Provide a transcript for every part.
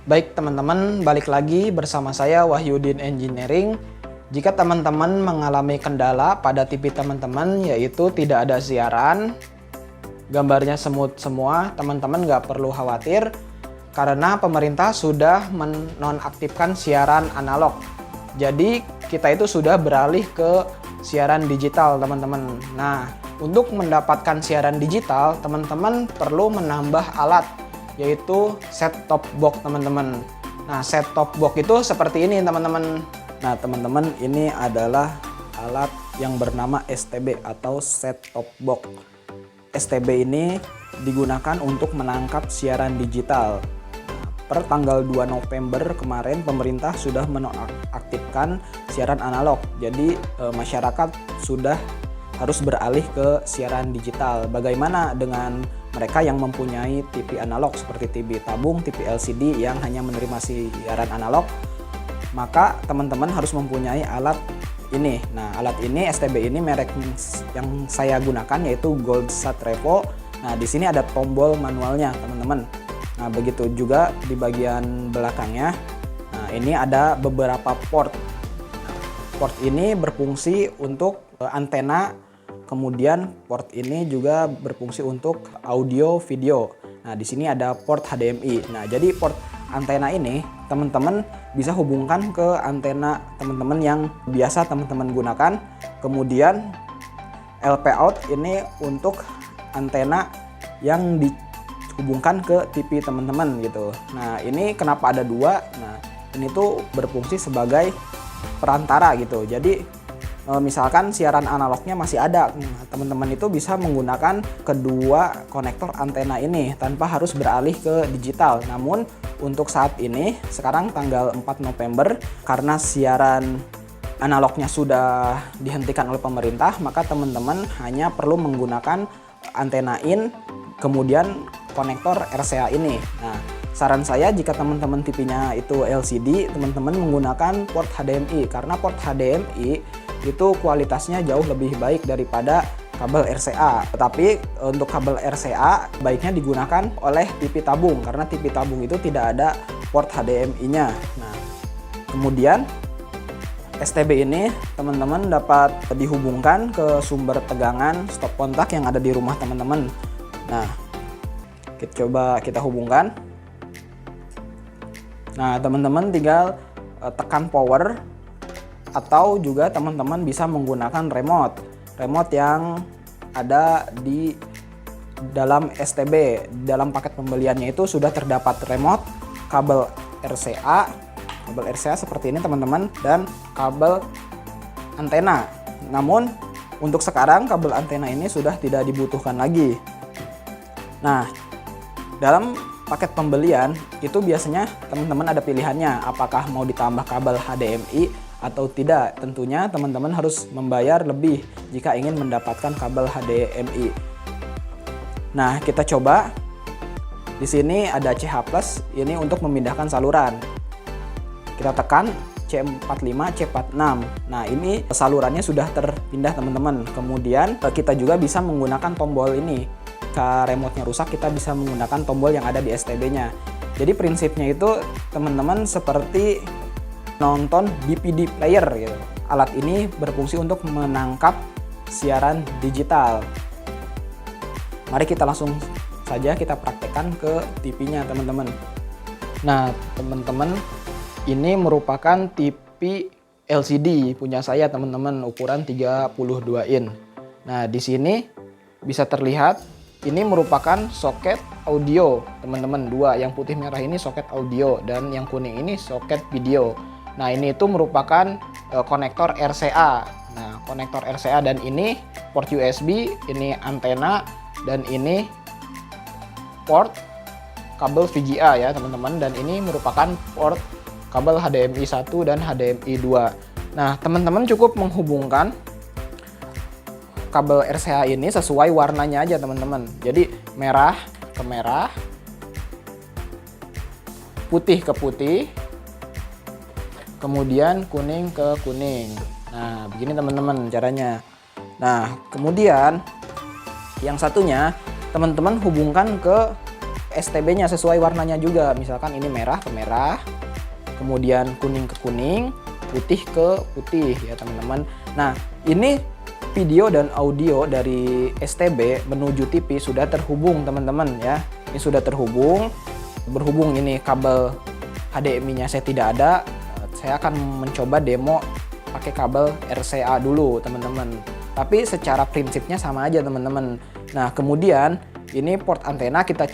Baik teman-teman, balik lagi bersama saya Wahyudin Engineering. Jika teman-teman mengalami kendala pada TV teman-teman, yaitu tidak ada siaran, gambarnya semut semua, teman-teman nggak perlu khawatir karena pemerintah sudah menonaktifkan siaran analog. Jadi kita itu sudah beralih ke siaran digital teman-teman. Nah, untuk mendapatkan siaran digital, teman-teman perlu menambah alat, yaitu set top box teman-teman. Nah, set top box itu seperti ini teman-teman. Nah teman-teman, ini adalah alat yang bernama STB atau set top box. STB ini digunakan untuk menangkap siaran digital. Per tanggal 2 November kemarin pemerintah sudah menonaktifkan siaran analog. Jadi masyarakat sudah harus beralih ke siaran digital. Bagaimana dengan mereka yang mempunyai TV analog seperti TV tabung, TV LCD yang hanya menerima siaran analog? Maka teman-teman harus mempunyai alat ini. Nah, alat ini STB ini merek yang saya gunakan yaitu Goldsat Revo. Nah, di sini ada tombol manualnya, teman-teman. Nah, begitu juga di bagian belakangnya. Nah, ini ada beberapa port. Port ini berfungsi untuk antena, kemudian port ini juga berfungsi untuk audio video. Nah, di sini ada port HDMI. Nah, jadi port antena ini teman-teman bisa hubungkan ke antena teman-teman yang biasa teman-teman gunakan. Kemudian LP out ini untuk antena yang dihubungkan ke TV teman-teman gitu. Nah, ini kenapa ada dua? Nah, ini tuh berfungsi sebagai perantara gitu. Jadi misalkan siaran analognya masih ada, teman-teman itu bisa menggunakan kedua konektor antena ini tanpa harus beralih ke digital. Namun untuk saat ini, sekarang tanggal 4 November, karena siaran analognya sudah dihentikan oleh pemerintah, maka teman-teman hanya perlu menggunakan antena in, kemudian konektor RCA ini. Nah, saran saya jika teman-teman TV-nya itu LCD, teman-teman menggunakan port HDMI, karena port HDMI itu kualitasnya jauh lebih baik daripada kabel RCA. Tetapi untuk kabel RCA baiknya digunakan oleh TV tabung, karena TV tabung itu tidak ada port HDMI-nya. Nah, kemudian STB ini teman-teman dapat dihubungkan ke sumber tegangan stop kontak yang ada di rumah teman-teman. Nah, coba kita hubungkan. Nah, teman-teman tinggal tekan power, atau juga teman-teman bisa menggunakan remote yang ada di dalam STB. Dalam paket pembeliannya itu sudah terdapat remote, kabel RCA seperti ini teman-teman, dan kabel antena. Namun untuk sekarang kabel antena ini sudah tidak dibutuhkan lagi. Nah, dalam paket pembelian itu biasanya teman-teman ada pilihannya, apakah mau ditambah kabel HDMI atau tidak. Tentunya teman-teman harus membayar lebih jika ingin mendapatkan kabel HDMI. Nah, kita coba. Di sini ada CH+, ini untuk memindahkan saluran. Kita tekan C45, C46. Nah, ini salurannya sudah terpindah teman-teman. Kemudian kita juga bisa menggunakan tombol ini. Jika remote-nya rusak, kita bisa menggunakan tombol yang ada di STB-nya. Jadi prinsipnya itu teman-teman seperti nonton DVD player gitu. Alat ini berfungsi untuk menangkap siaran digital. Mari kita langsung saja kita praktekkan ke TV-nya teman-teman. Nah, teman-teman, ini merupakan TV LCD punya saya teman-teman, ukuran 32 in. Nah, di sini bisa terlihat ini merupakan soket audio teman-teman, dua. Yang putih merah ini soket audio dan yang kuning ini soket video. Nah, ini itu merupakan konektor RCA. Nah, konektor RCA, dan ini port USB, ini antena, dan ini port kabel VGA ya teman-teman, dan ini merupakan port kabel HDMI 1 dan HDMI 2. Nah, teman-teman cukup menghubungkan kabel RCA ini sesuai warnanya aja teman-teman. Jadi merah ke merah, putih ke putih, kemudian kuning ke kuning. Nah, begini teman-teman caranya. Nah, kemudian yang satunya teman-teman hubungkan ke STB-nya sesuai warnanya juga. Misalkan ini merah ke merah, kemudian kuning ke kuning, putih ke putih ya teman-teman. Nah, ini video dan audio dari STB menuju TV sudah terhubung teman-teman ya. Ini sudah berhubung ini kabel HDMI-nya saya tidak ada. Saya akan mencoba demo pakai kabel RCA dulu teman-teman. Tapi secara prinsipnya sama aja teman-teman. Nah, kemudian ini port antena kita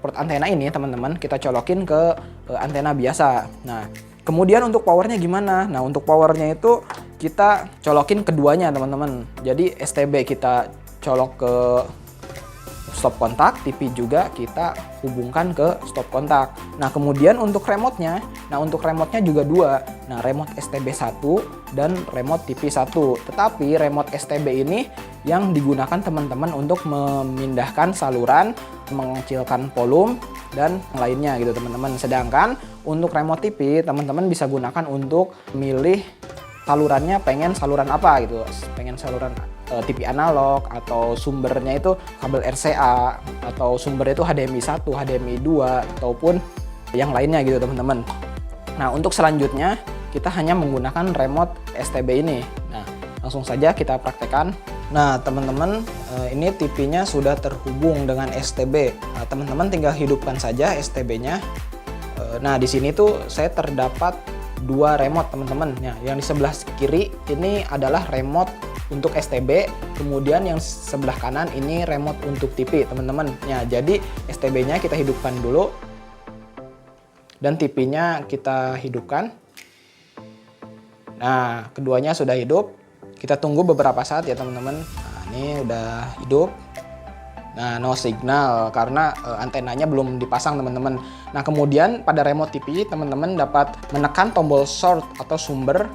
port antena ini teman-teman kita colokin ke antena biasa. Nah, kemudian untuk powernya gimana? Nah, untuk powernya itu kita colokin keduanya teman-teman. Jadi STB kita colok ke stop kontak, TV juga kita hubungkan ke stop kontak. Nah, kemudian untuk remote-nya, juga dua. Nah, remote STB 1 dan remote TV 1. Tetapi remote STB ini yang digunakan teman-teman untuk memindahkan saluran, mengecilkan volume dan lainnya gitu teman-teman. Sedangkan untuk remote TV teman-teman bisa gunakan untuk milih salurannya, pengen saluran apa gitu. Pengen saluran TV analog atau sumbernya itu kabel RCA atau sumbernya itu HDMI 1, HDMI 2 ataupun yang lainnya gitu teman-teman. Nah, untuk selanjutnya kita hanya menggunakan remote STB ini. Nah, langsung saja kita praktekkan. Nah, teman-teman, ini TV-nya sudah terhubung dengan STB. Nah, teman-teman tinggal hidupkan saja STB-nya. Nah, di sini tuh saya terdapat dua remote teman-teman. Nah, yang di sebelah kiri ini adalah remote untuk STB, kemudian yang sebelah kanan ini remote untuk TV teman-teman. Ya, jadi STB-nya kita hidupkan dulu dan TV-nya kita hidupkan. Nah, keduanya sudah hidup. Kita tunggu beberapa saat ya teman-teman. Nah, ini udah hidup. Nah, no signal karena antenanya belum dipasang teman-teman. Nah, kemudian pada remote TV teman-teman dapat menekan tombol source atau sumber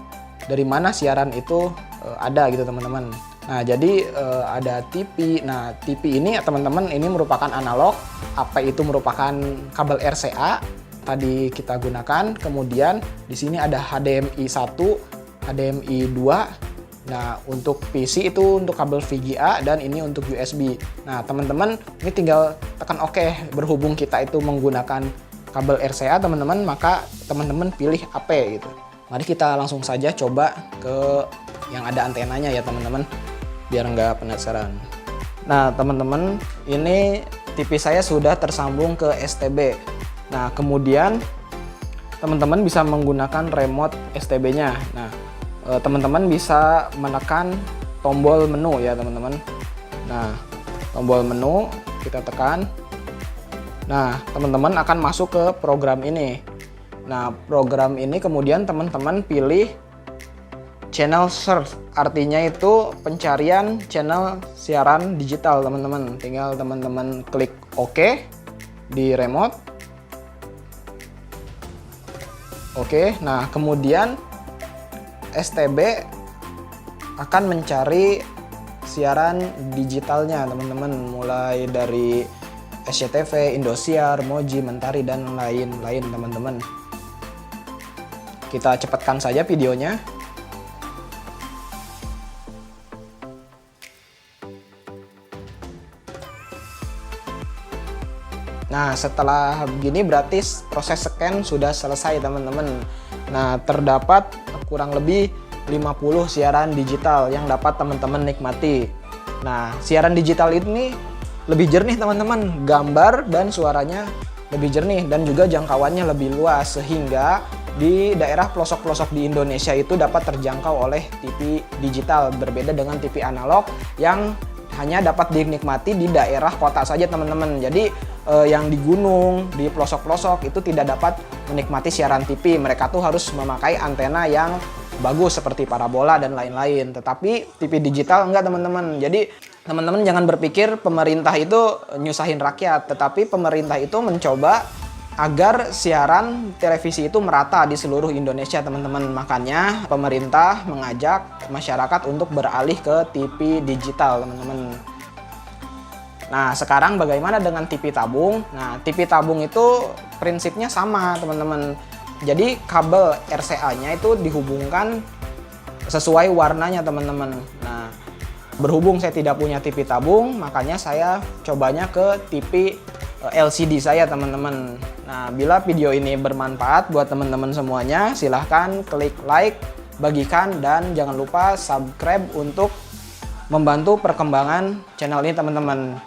dari mana siaran itu ada gitu teman-teman. Nah, jadi ada TV. Nah, TV ini teman-teman ini merupakan analog. AP itu merupakan kabel RCA tadi kita gunakan. Kemudian di sini ada HDMI 1, HDMI 2. Nah, untuk PC itu untuk kabel VGA dan ini untuk USB. Nah, teman-teman ini tinggal tekan OK. Berhubung kita itu menggunakan kabel RCA teman-teman, maka teman-teman pilih AP gitu. Mari kita langsung saja coba ke yang ada antenanya ya teman-teman, biar nggak penasaran. Nah, teman-teman, ini TV saya sudah tersambung ke STB. Nah, kemudian teman-teman bisa menggunakan remote STB-nya. Nah, teman-teman bisa menekan tombol menu ya teman-teman. Nah, tombol menu kita tekan. Nah, teman-teman akan masuk ke program ini. Nah, program ini kemudian teman-teman pilih channel search, artinya itu pencarian channel siaran digital teman-teman. Tinggal teman-teman klik OK di remote. Oke, nah kemudian STB akan mencari siaran digitalnya teman-teman, mulai dari SCTV, Indosiar, Moji, Mentari, dan lain-lain teman-teman. Kita cepatkan saja videonya. Nah, setelah begini berarti proses scan sudah selesai teman-teman. Nah, terdapat kurang lebih 50 siaran digital yang dapat teman-teman nikmati. Nah, siaran digital ini lebih jernih teman-teman, gambar dan suaranya lebih jernih dan juga jangkauannya lebih luas sehingga di daerah pelosok-pelosok di Indonesia itu dapat terjangkau oleh TV digital, berbeda dengan TV analog yang hanya dapat dinikmati di daerah kota saja teman-teman. Jadi yang di gunung, di pelosok-pelosok itu tidak dapat menikmati siaran TV. Mereka tuh harus memakai antena yang bagus seperti parabola dan lain-lain. Tetapi TV digital enggak teman-teman. Jadi teman-teman jangan berpikir pemerintah itu nyusahin rakyat, tetapi pemerintah itu mencoba agar siaran televisi itu merata di seluruh Indonesia teman-teman. Makanya pemerintah mengajak masyarakat untuk beralih ke TV digital teman-teman. Nah, sekarang bagaimana dengan TV tabung? Nah, TV tabung itu prinsipnya sama teman-teman. Jadi kabel RCA-nya itu dihubungkan sesuai warnanya teman-teman. Nah, berhubung saya tidak punya TV tabung, makanya saya cobanya ke TV LCD saya teman-teman. Nah, bila video ini bermanfaat buat teman-teman semuanya, silahkan klik like, bagikan, dan jangan lupa subscribe untuk membantu perkembangan channel ini teman-teman.